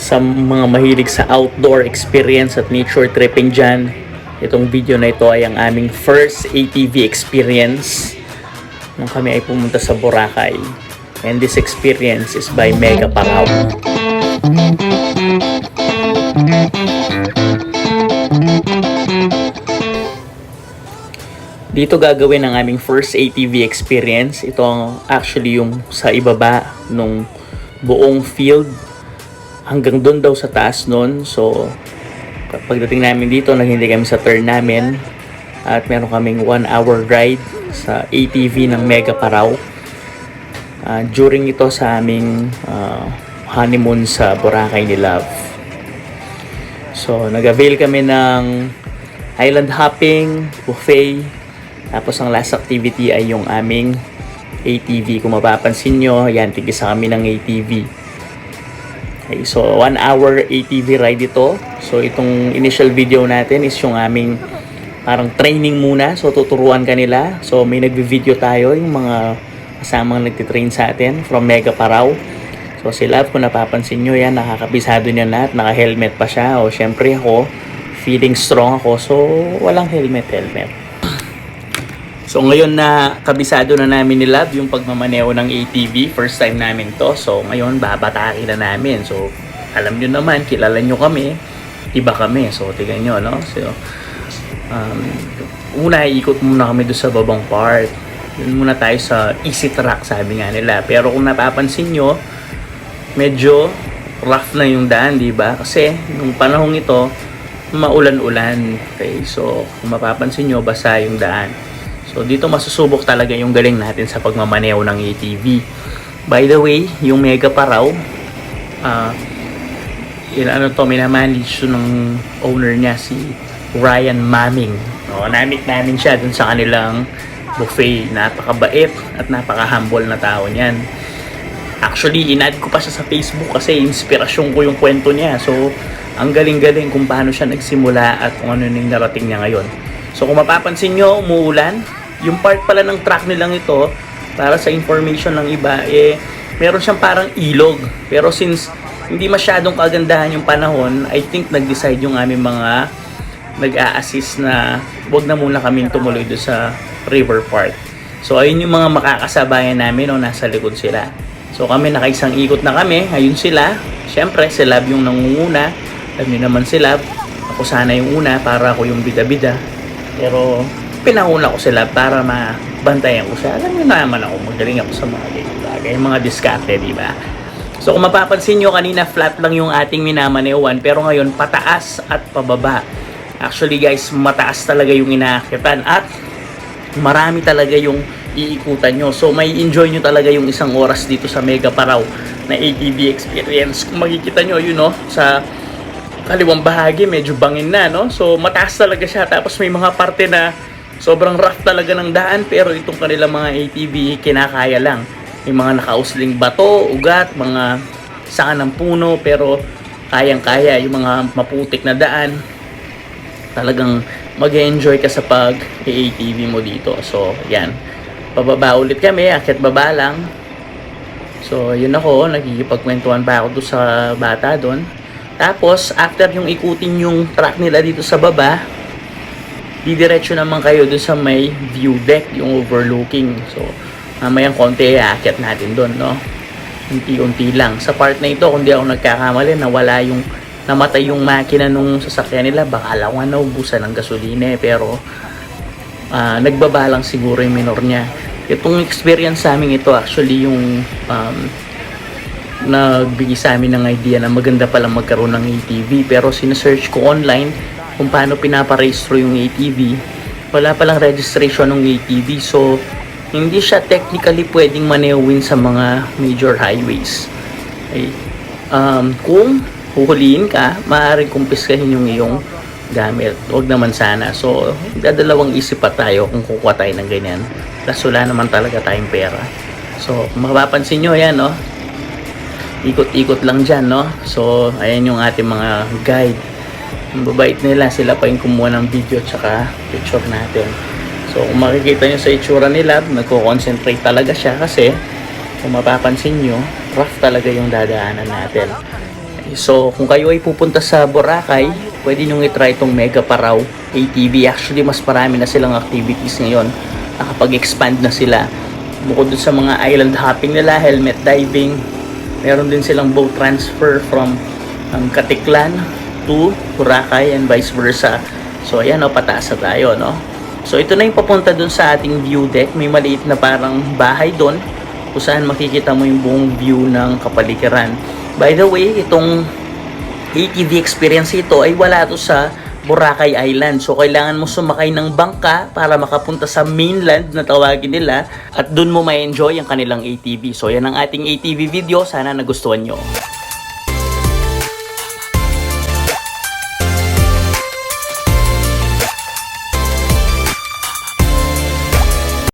Sa mga mahilig sa outdoor experience at nature tripping dyan, itong video na ito ay ang aming first ATV experience nung kami ay pumunta sa Boracay. And this experience is by Mega Parao. Dito gagawin ang aming first ATV experience. Ito ang actually yung sa ibaba nung buong field. Hanggang doon daw sa taas nun. So, pagdating namin dito, naghintay kami sa turn namin. At meron kaming 1 hour ride sa ATV ng Mega Parao. During ito sa aming honeymoon sa Boracay ni Love. So, nag-avail kami ng island hopping, buffet. Tapos ang last activity ay yung aming ATV. Kung mapapansin nyo, yan, tigisa kami ng ATV. Okay, so 1 hour ATV ride ito. So itong initial video natin is yung aming parang training muna. So tuturuan kanila. So may nagvi-video tayo, yung mga kasamang nagtitrain sa atin from Mega Parao. So si Love, kung napapansin nyo yan, nakakabisado niya lahat, naka-helmet pa siya. O syempre ako, feeling strong ako, so walang helmet. So ngayon na kabisado na namin ni Love yung pagmamaneo ng ATV, first time namin to. So ngayon babatakin na namin. So alam nyo naman, kilala nyo kami, iba kami. So tingnan nyo, no? So una, ikot muna kami doon sa babang part. Yun muna tayo sa easy track, sabi nga nila. Pero kung napapansin nyo, medyo rough na yung daan, di ba? Kasi nung panahong ito, maulan-ulan. Okay? So kung mapapansin nyo, basa yung daan. So dito masusubok talaga yung galing natin sa pagmamaneo ng ATV. By the way, yung Mega Parao, minamanage ng owner niya, si Ryan Maming. No, namit namin siya dun sa kanilang buffet. Napakabait at napaka-humble na tao niyan. Actually, in-add ko pa siya sa Facebook kasi inspirasyon ko yung kwento niya. So, ang galing-galing kung paano siya nagsimula at kung ano yung narating niya ngayon. So, kung mapapansin nyo, umuulan. Yung part pala ng track nilang ito, para sa information ng iba, meron siyang parang ilog. Pero since hindi masyadong kagandahan yung panahon, I think nag-decide yung aming mga nag-a-assist na wag na muna kaming tumuloy doon sa river part. So ayun yung mga makakasabayan namin, no, nasa likod sila. So kami nakaisang ikot na kami, ayun sila. Siyempre, si Love yung nangunguna. Alam niyo naman si Love, ako sana yung una para ako yung bida-bida. Pero pinauna ko sila para mabantayan ko siya. Alam niyo naman ako, magaling ako sa mga bagay, mga diskarte, di ba? So kung mapapansin nyo, kanina flat lang yung ating minamanewan, pero ngayon pataas at pababa. Actually guys, mataas talaga yung inaakitan at marami talaga yung iikutan nyo. So may enjoy nyo talaga yung isang oras dito sa Mega Parao na ATV experience. Kung makikita nyo, yun, no, sa kaliwang bahagi medyo bangin na, no? So mataas talaga siya, tapos may mga parte na sobrang rough talaga ng daan, pero itong kanilang mga ATV kinakaya lang. May mga nakausling bato, ugat, mga sanga ng puno, pero kayang-kaya yung mga maputik na daan. Talagang mag-enjoy ka sa pag-ATV mo dito. So yan, pababa ulit kami, akit baba lang. So yun ako, nagkikipagkwentuhan pa ako doon sa bata doon. Tapos, after yung ikutin yung track nila dito sa baba, didiretso naman kayo doon sa may view deck, yung overlooking. So, mamayang konti, aakyat natin doon, no? Unti-unti lang. Sa part na ito, kung di ako nagkakamali, namatay yung makina nung sasakyan nila. Baka lang naubusan ng gasolina, pero nagbaba lang siguro yung minor niya. Itong experience sa amin ito, actually, yung nagbigay sa amin ng idea na maganda palang magkaroon ng ATV, pero sinesearch ko online kung paano pinaparehistro yung ATV. Wala palang registration ng ATV, so hindi siya technically pwedeng manewin sa mga major highways. Okay. Kung huhulihin ka, maaaring kumpiskahin yung iyong gamit. Huwag naman sana. So dadalawang isip pa tayo kung kukuha tayo ng ganyan. Kasi wala naman talaga tayong pera. So mapapansin nyo yan, no? Ikot-ikot lang dyan, no? So, ayan yung ating mga guide. Ang babait nila, sila pa yung kumuha ng video at saka picture natin. So, kung makikita nyo sa itsura nila, nagko-concentrate talaga siya kasi kung mapapansin nyo, rough talaga yung dadaanan natin. So, kung kayo ay pupunta sa Boracay, pwede nyo i-try itong Mega Parao ATV. Actually, mas marami na silang activities ngayon. Nakapag-expand na sila. Bukod dun sa mga island hopping nila, helmet diving, meron din silang boat transfer from Katiklan to Boracay and vice versa. So, ayan o, pataas na tayo, no? So, ito na yung papunta dun sa ating view deck. May maliit na parang bahay dun kung saan makikita mo yung buong view ng kapaligiran. By the way, itong ATV experience ito ay wala to sa Boracay Island. So, kailangan mo sumakay ng bangka para makapunta sa mainland na tawagin nila at dun mo ma-enjoy ang kanilang ATV. So, yan ang ating ATV video. Sana nagustuhan nyo.